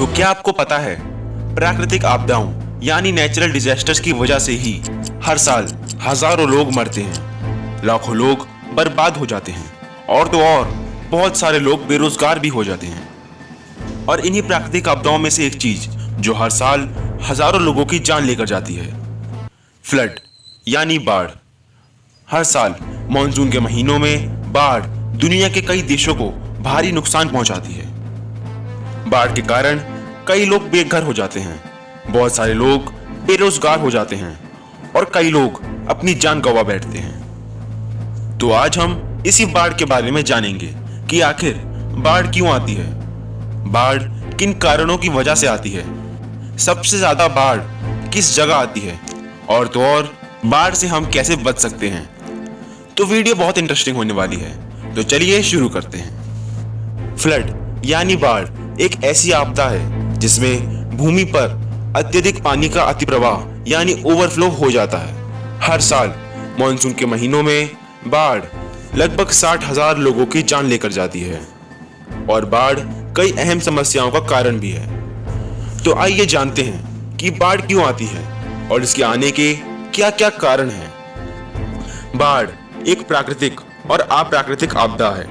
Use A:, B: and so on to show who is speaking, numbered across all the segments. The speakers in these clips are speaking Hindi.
A: तो क्या आपको पता है, प्राकृतिक आपदाओं यानी नेचुरल डिजास्टर्स की वजह से ही हर साल हजारों लोग मरते हैं, लाखों लोग बर्बाद हो जाते हैं और तो और बहुत सारे लोग बेरोजगार भी हो जाते हैं। और इन्हीं प्राकृतिक आपदाओं में से एक चीज जो हर साल हजारों लोगों की जान लेकर जाती है, फ्लड यानी बाढ़। हर साल मॉनसून के महीनों में बाढ़ दुनिया के कई देशों को भारी नुकसान पहुंचाती है। बाढ़ के कारण कई लोग बेघर हो जाते हैं, बहुत सारे लोग बेरोजगार हो जाते हैं और कई लोग अपनी जान गंवा बैठते हैं। तो आज हम इसी बाढ़ के बारे में जानेंगे कि आखिर बाढ़ क्यों आती है, बाढ़ किन कारणों की वजह से आती है, सबसे ज्यादा बाढ़ किस जगह आती है और तो और बाढ़ से हम कैसे बच सकते हैं। तो वीडियो बहुत इंटरेस्टिंग होने वाली है, तो चलिए शुरू करते हैं। फ्लड यानी बाढ़ एक ऐसी आपदा है जिसमें भूमि पर अत्यधिक पानी का अतिप्रवाह यानी ओवरफ्लो हो जाता है। हर साल मॉनसून के महीनों में बाढ़ लगभग 60,000 लोगों की जान लेकर जाती है और बाढ़ कई अहम समस्याओं का कारण भी है। तो आइए जानते हैं कि बाढ़ क्यों आती है और इसके आने के क्या क्या कारण हैं। बाढ़ एक प्राकृतिक और अप्राकृतिक आपदा है।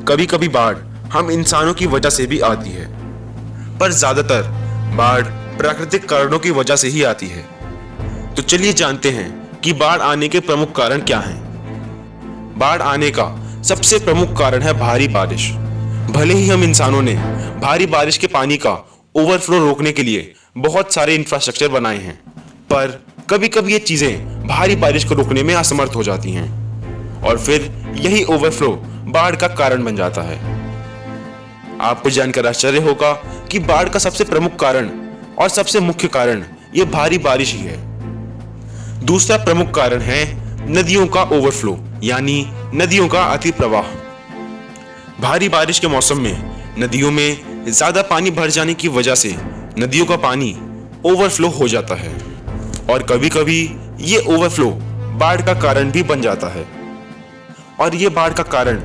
A: कभी कभी बाढ़ हम इंसानों की वजह से भी आती है, पर ज्यादातर बाढ़ प्राकृतिक कारणों की वजह से ही आती है। तो चलिए जानते हैं कि बाढ़ आने के प्रमुख कारण क्या हैं। बाढ़ आने का सबसे प्रमुख कारण है भारी बारिश। भले ही हम इंसानों ने भारी बारिश के पानी का ओवरफ्लो रोकने के लिए बहुत सारे इंफ्रास्ट्रक्चर बनाए हैं, पर कभी कभी ये चीजें भारी बारिश को रोकने में असमर्थ हो जाती हैं और फिर यही ओवरफ्लो बाढ़ का कारण बन जाता है। आपको जानकर आश्चर्य होगा कि बाढ़ का सबसे प्रमुख कारण और सबसे मुख्य कारण ये भारी बारिश ही है। दूसरा प्रमुख कारण है नदियों का ओवरफ्लो यानी नदियों का अति प्रवाह। भारी बारिश के मौसम में नदियों में ज्यादा पानी भर जाने की वजह से नदियों का पानी ओवरफ्लो हो जाता है और कभी कभी ये ओवरफ्लो बाढ़ का कारण भी बन जाता है। और ये बाढ़ का कारण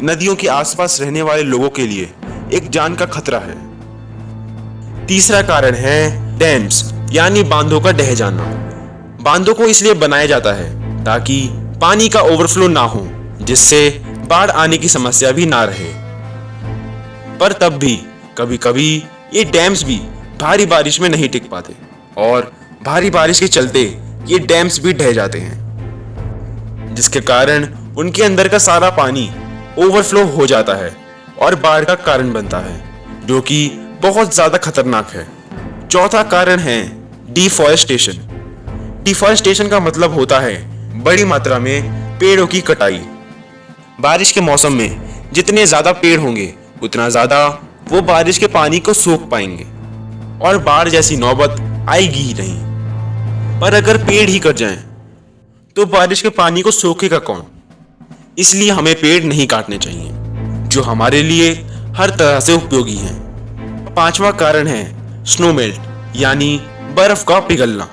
A: नदियों के आसपास रहने वाले लोगों के लिए एक जान का खतरा है। तीसरा कारण है डैम्स यानी बांधों का ढह जाना। बांधों को इसलिए बनाया जाता है ताकि पानी का ओवरफ्लो ना हो, जिससे बाढ़ आने की समस्या भी ना रहे। पर तब भी कभी कभी ये डैम्स भी भारी बारिश में नहीं टिक पाते और भारी बारिश के चलते ये डैम्स भी ढह जाते हैं, जिसके कारण उनके अंदर का सारा पानी ओवरफ्लो हो जाता है और बाढ़ का कारण बनता है, जो कि बहुत ज्यादा खतरनाक है। चौथा कारण है डिफॉरेस्टेशन। डिफॉरेस्टेशन का मतलब होता है बड़ी मात्रा में पेड़ों की कटाई। बारिश के मौसम में जितने ज्यादा पेड़ होंगे उतना ज्यादा वो बारिश के पानी को सोख पाएंगे और बाढ़ जैसी नौबत आएगी ही नहीं। पर अगर पेड़ ही कट जाएं, तो बारिश के पानी को सोखेगा कौन? इसलिए हमें पेड़ नहीं काटने चाहिए, जो हमारे लिए हर तरह से उपयोगी हैं। पांचवा कारण है स्नो मेल्ट यानी बर्फ का पिघलना।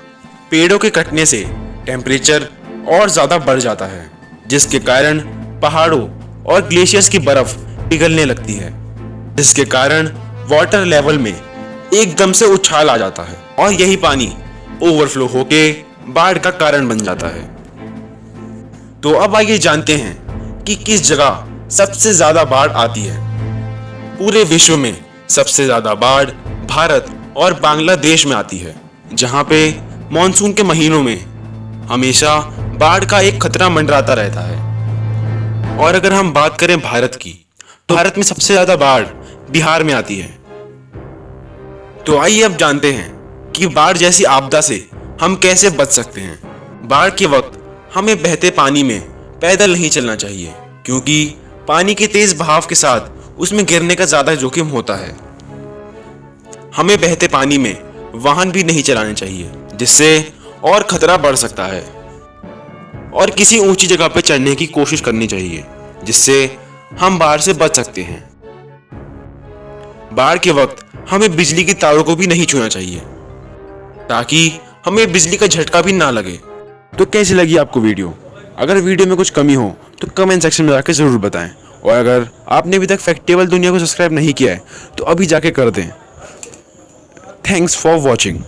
A: पेड़ों के कटने से टेम्परेचर और ज्यादा बढ़ जाता है, जिसके कारण पहाड़ों और ग्लेशियर्स की बर्फ पिघलने लगती है, जिसके कारण वाटर लेवल में एकदम से उछाल आ जाता है और यही पानी ओवरफ्लो होके बाढ़ का कारण बन जाता है। तो अब आइए जानते हैं कि किस जगह सबसे ज्यादा बाढ़ आती है। पूरे विश्व में सबसे ज्यादा बाढ़ भारत और बांग्लादेश में आती है, जहां पे मॉनसून के महीनों में हमेशा बाढ़ का एक खतरा मंडराता रहता है। और अगर हम बात करें भारत की, तो भारत में सबसे ज्यादा बाढ़ बिहार में आती है। तो आइए अब जानते हैं कि बाढ़ जैसी आपदा से हम कैसे बच सकते हैं। बाढ़ के वक्त हमें बहते पानी में पैदल नहीं चलना चाहिए, क्योंकि पानी के तेज बहाव के साथ उसमें गिरने का ज्यादा जोखिम होता है। हमें बहते पानी में वाहन भी नहीं चलाने चाहिए, जिससे और खतरा बढ़ सकता है। और किसी ऊंची जगह पर चढ़ने की कोशिश करनी चाहिए, जिससे हम बाढ़ से बच सकते हैं। बाढ़ के वक्त हमें बिजली की तारों को भी नहीं छूना चाहिए, ताकि हमें बिजली का झटका भी ना लगे। तो कैसी लगी आपको वीडियो? अगर वीडियो में कुछ कमी हो तो कमेंट सेक्शन में जाकर जरूर बताएं, और अगर आपने अभी तक फैक्टेबल दुनिया को सब्सक्राइब नहीं किया है तो अभी जाके कर दें। Thanks for watching.